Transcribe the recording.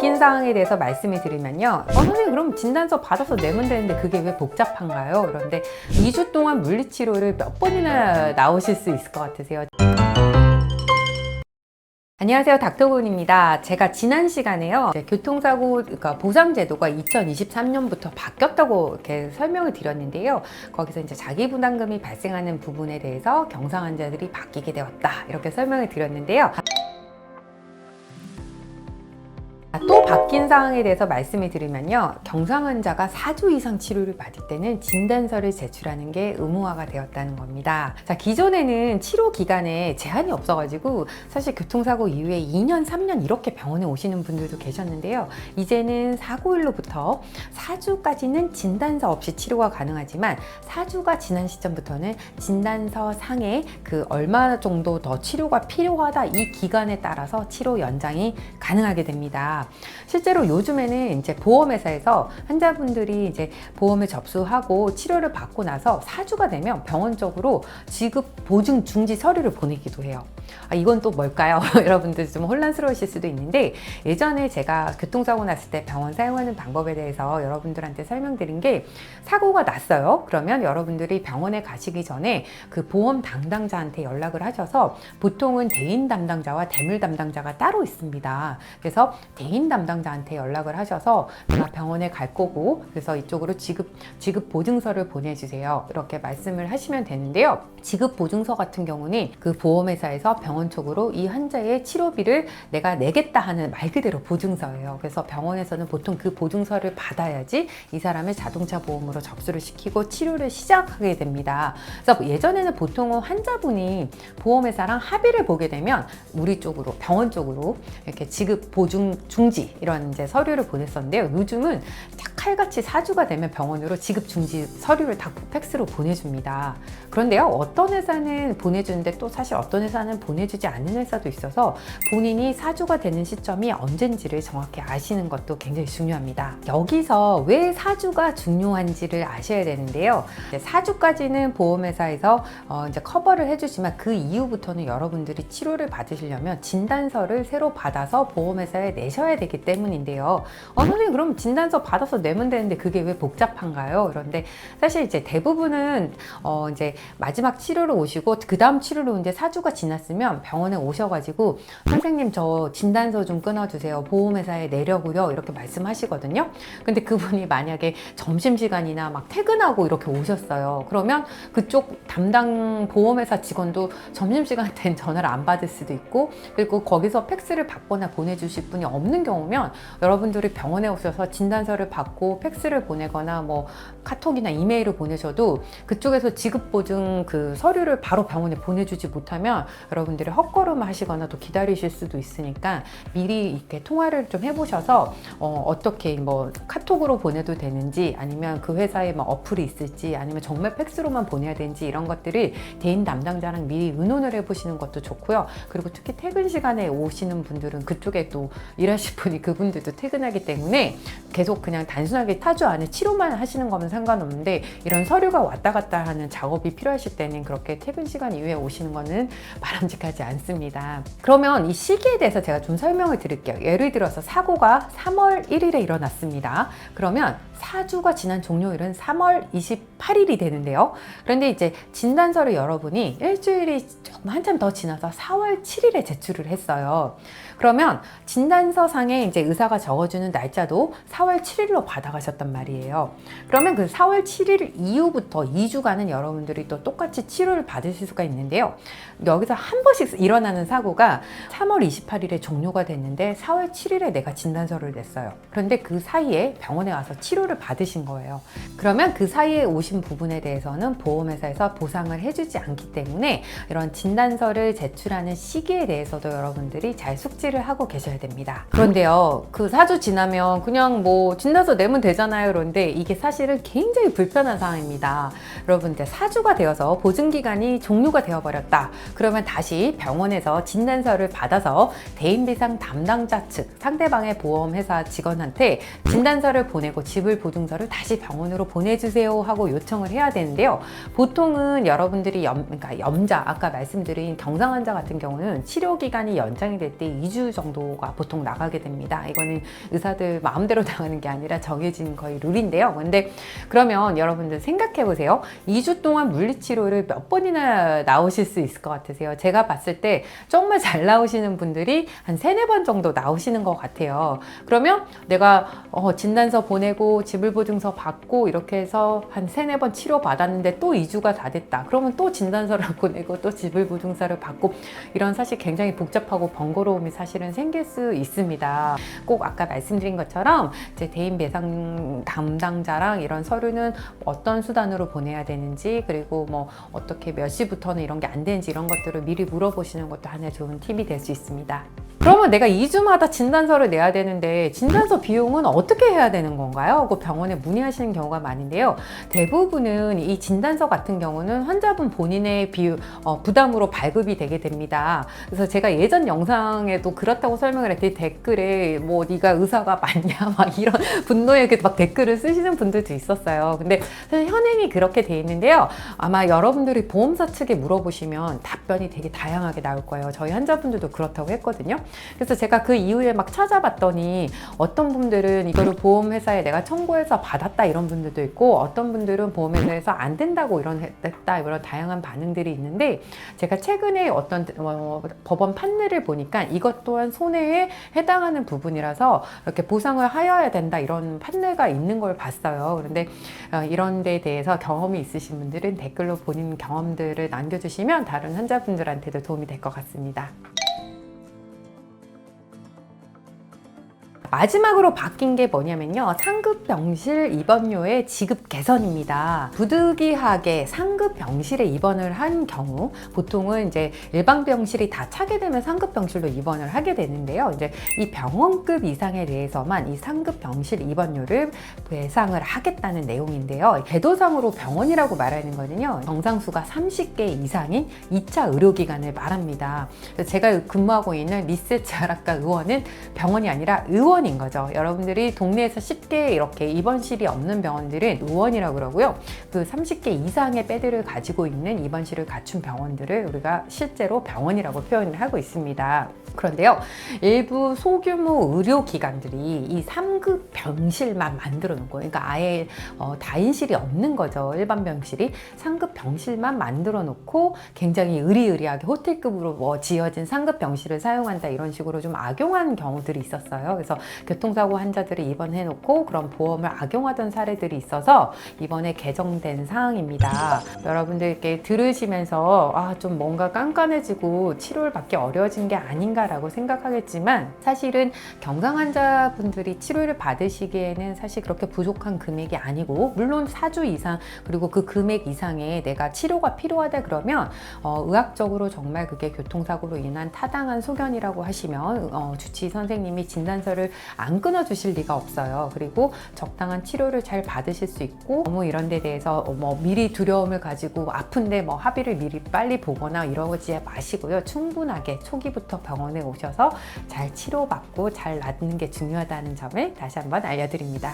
바뀐 사항에 대해서 말씀을 드리면요. 선생님 그럼 진단서 받아서 내면 되는데 그게 왜 복잡한가요? 그런데 2주 동안 물리치료를 몇 번이나 나오실 수 있을 것 같으세요? 안녕하세요, 닥터곤입니다. 제가 지난 시간에요, 교통사고 그러니까 보상제도가 2023년부터 바뀌었다고 이렇게 설명을 드렸는데요. 거기서 이제 자기부담금이 발생하는 부분에 대해서 경상 환자들이 바뀌게 되었다, 이렇게 설명을 드렸는데요. 또 바뀐 사항에 대해서 말씀을 드리면요. 경상 환자가 4주 이상 치료를 받을 때는 진단서를 제출하는 게 의무화가 되었다는 겁니다. 자, 기존에는 치료 기간에 제한이 없어가지고 사실 교통사고 이후에 2년, 3년 이렇게 병원에 오시는 분들도 계셨는데요. 이제는 사고일로부터 4주까지는 진단서 없이 치료가 가능하지만 4주가 지난 시점부터는 진단서 상에 그 얼마 정도 더 치료가 필요하다, 이 기간에 따라서 치료 연장이 가능하게 됩니다. 실제로 요즘에는 이제 보험회사에서 환자분들이 이제 보험을 접수하고 치료를 받고 나서 4주가 되면 병원 쪽으로 지급 보증 중지 서류를 보내기도 해요. 이건 또 뭘까요? 여러분들 좀 혼란스러우실 수도 있는데, 예전에 제가 교통사고 났을 때 병원 사용하는 방법에 대해서 여러분들한테 설명드린 게, 사고가 났어요. 그러면 여러분들이 병원에 가시기 전에 그 보험 담당자한테 연락을 하셔서, 보통은 대인 담당자와 대물 담당자가 따로 있습니다. 그래서 대인 담당자한테 연락을 하셔서 내가 병원에 갈 거고 그래서 이쪽으로 지급 보증서를 보내주세요, 이렇게 말씀을 하시면 되는데요. 지급 보증서 같은 경우는 그 보험회사에서 병원 쪽으로 이 환자의 치료비를 내가 내겠다 하는 말 그대로 보증서예요. 그래서 병원에서는 보통 그 보증서를 받아야지 이 사람을 자동차 보험으로 접수를 시키고 치료를 시작하게 됩니다. 그래서 예전에는 보통은 환자분이 보험회사랑 합의를 보게 되면 우리 쪽으로, 병원 쪽으로 이렇게 지급 보증 중지 이런 이제 서류를 보냈었는데요. 요즘은 칼같이 4주가 되면 병원으로 지급 중지 서류를 다 팩스로 보내줍니다. 그런데요, 어떤 회사는 보내주는데 또 사실 어떤 회사는 보내주지 않는 회사도 있어서 본인이 4주가 되는 시점이 언젠지를 정확히 아시는 것도 굉장히 중요합니다. 여기서 왜 4주가 중요한지를 아셔야 되는데요. 4주까지는 보험회사에서 이제 커버를 해주지만 그 이후부터는 여러분들이 치료를 받으시려면 진단서를 새로 받아서 보험회사에 내셔야 되기 때문인데요. 선생님 그럼 진단서 받아서 내면 되는데 그게 왜 복잡한가요? 그런데 사실 이제 대부분은 이제 마지막 치료를 오시고 그 다음 치료로 이제 4주가 지났으면 병원에 오셔가지고 선생님 저 진단서 좀 끊어주세요, 보험회사에 내려고요, 이렇게 말씀하시거든요. 근데 그분이 만약에 점심시간이나 막 퇴근하고 이렇게 오셨어요. 그러면 그쪽 담당 보험회사 직원도 점심시간 된 전화를 안 받을 수도 있고, 그리고 거기서 팩스를 받거나 보내주실 분이 없는 경우면 여러분들이 병원에 오셔서 진단서를 받고 팩스를 보내거나 뭐 카톡이나 이메일을 보내셔도 그쪽에서 지급보증 그 서류를 바로 병원에 보내주지 못하면 여러분들이 헛걸음 하시거나 또 기다리실 수도 있으니까 미리 이렇게 통화를 좀 해보셔서 어떻게 뭐 카톡으로 보내도 되는지, 아니면 그 회사에 뭐 어플이 있을지, 아니면 정말 팩스로만 보내야 되는지, 이런 것들을 대인 담당자랑 미리 의논을 해보시는 것도 좋고요. 그리고 특히 퇴근 시간에 오시는 분들은 그쪽에 또 일하실 분이 그분들도 퇴근하기 때문에 계속 그냥 단순하게 4주 안에 치료만 하시는 거면 상관없는데, 이런 서류가 왔다 갔다 하는 작업이 필요하실 때는 그렇게 퇴근 시간 이후에 오시는 거는 바람직하지 않습니다. 그러면 이 시기에 대해서 제가 좀 설명을 드릴게요. 예를 들어서 사고가 3월 1일에 일어났습니다. 그러면 4주가 지난 종료일은 3월 28일이 되는데요. 그런데 이제 진단서를 여러분이 일주일이 조금 한참 더 지나서 4월 7일에 제출을 했어요. 그러면 진단서 상에 이제 의사가 적어주는 날짜도 4월 7일로 받아가셨단 말이에요. 그러면 그 4월 7일 이후부터 2주간은 여러분들이 또 똑같이 치료를 받으실 수가 있는데요. 여기서 한 번씩 일어나는 사고가 3월 28일에 종료가 됐는데 4월 7일에 내가 진단서를 냈어요. 그런데 그 사이에 병원에 와서 치료를 받으신 거예요. 그러면 그 사이에 오신 부분에 대해서는 보험회사에서 보상을 해주지 않기 때문에 이런 진단서를 제출하는 시기에 대해서도 여러분들이 잘 숙지를 하고 계셔야 됩니다. 그런데요, 그 4주 지나면 그냥 뭐 진단서 내면 되잖아요. 그런데 이게 사실은 굉장히 불편한 상황입니다. 여러분들 4주가 되어서 보증기간이 종료가 되어버렸다. 그러면 다시 병원에서 진단서를 받아서 대인배상 담당자 측, 상대방의 보험회사 직원한테 진단서를 보내고 지불 보증서를 다시 병원으로 보내주세요 하고 요청을 해야 되는데요. 보통은 여러분들이 그러니까 염자, 아까 말씀드린 경상 환자 같은 경우는 치료 기간이 연장이 될 때 2주 정도가 보통 나가게 됩니다. 이거는 의사들 마음대로 나가는 게 아니라 정해진 거의 룰인데요. 근데 그러면 여러분들 생각해 보세요. 2주 동안 물리치료를 몇 번이나 나오실 수 있을 것 같으세요? 제가 봤을 때 정말 잘 나오시는 분들이 한 3-4번 정도 나오시는 것 같아요. 그러면 내가 진단서 보내고 지불보증서 받고 이렇게 해서 한 3-4번 치료 받았는데 또 2주가 다 됐다. 그러면 또 진단서를 보내고 또 지불보증서를 받고, 이런 사실 굉장히 복잡하고 번거로움이 사실은 생길 수 있습니다. 꼭 아까 말씀드린 것처럼 제 대인 배상 담당자랑 이런 서류는 어떤 수단으로 보내야 되는지, 그리고 뭐 어떻게 몇 시부터는 이런 게 안 되는지 이런 것들을 미리 물어보시는 것도 하나의 좋은 팁이 될 수 있습니다. 그러면 내가 2주마다 진단서를 내야 되는데 진단서 비용은 어떻게 해야 되는 건가요? 그 병원에 문의하시는 경우가 많은데요. 대부분은 이 진단서 같은 경우는 환자분 본인의 부담으로 발급이 되게 됩니다. 그래서 제가 예전 영상에도 그렇다고 설명을 했더니 댓글에 뭐 네가 의사가 맞냐 막 이런 분노의 막 댓글을 쓰시는 분들도 있었어요. 근데 사실 현행이 그렇게 돼 있는데요. 아마 여러분들이 보험사 측에 물어보시면 답변이 되게 다양하게 나올 거예요. 저희 환자분들도 그렇다고 했거든요. 그래서 제가 그 이후에 막 찾아봤더니 어떤 분들은 이거를 보험회사에 내가 청구해서 받았다 이런 분들도 있고, 어떤 분들은 보험회사에서 안 된다고 이런 다양한 반응들이 있는데, 제가 최근에 어떤 법원 판례를 보니까 이것 또한 손해에 해당하는 부분이라서 이렇게 보상을 하여야 된다 이런 판례가 있는 걸 봤어요. 그런데 이런 데에 대해서 경험이 있으신 분들은 댓글로 본인 경험들을 남겨주시면 다른 환자분들한테도 도움이 될 것 같습니다. 마지막으로 바뀐 게 뭐냐면요. 상급 병실 입원료의 지급 개선입니다. 부득이하게 상급 병실에 입원을 한 경우, 보통은 이제 일반 병실이 다 차게 되면 상급 병실로 입원을 하게 되는데요. 이제 이 병원급 이상에 대해서만 이 상급 병실 입원료를 배상을 하겠다는 내용인데요. 제도상으로 병원이라고 말하는 거는요, 정상수가 30개 이상인 2차 의료기관을 말합니다. 제가 근무하고 있는 리세츠 아라카 의원은 병원이 아니라 의원인 거죠. 여러분들이 동네에서 쉽게 이렇게 입원실이 없는 병원들은 의원이라고 그러고요. 그 30개 이상의 베드를 가지고 있는 입원실을 갖춘 병원들을 우리가 실제로 병원이라고 표현을 하고 있습니다. 그런데요, 일부 소규모 의료기관들이 이 3급 병실만 만들어 놓은 거예요. 그러니까 아예 다인실이 없는 거죠. 일반 병실이 3급 병실만 만들어 놓고 굉장히 의리의리하게 호텔급으로 지어진 3급 병실을 사용한다 이런 식으로 좀 악용한 경우들이 있었어요. 그래서 교통사고 환자들을 입원해 놓고 그런 보험을 악용하던 사례들이 있어서 이번에 개정된 사항입니다. 여러분들께 들으시면서 좀 뭔가 깐깐해지고 치료를 받기 어려워진 게 아닌가라고 생각하겠지만, 사실은 경상 환자분들이 치료를 받으시기에는 사실 그렇게 부족한 금액이 아니고, 물론 4주 이상 그리고 그 금액 이상의 내가 치료가 필요하다 그러면 의학적으로 정말 그게 교통사고로 인한 타당한 소견이라고 하시면 주치의 선생님이 진단서를 안 끊어주실 리가 없어요. 그리고 적당한 치료를 잘 받으실 수 있고, 너무 이런 데 대해서 미리 두려움을 가지고 아픈데 합의를 미리 빨리 보거나 이러지 마시고요. 충분하게 초기부터 병원에 오셔서 잘 치료받고 잘 낫는 게 중요하다는 점을 다시 한번 알려드립니다.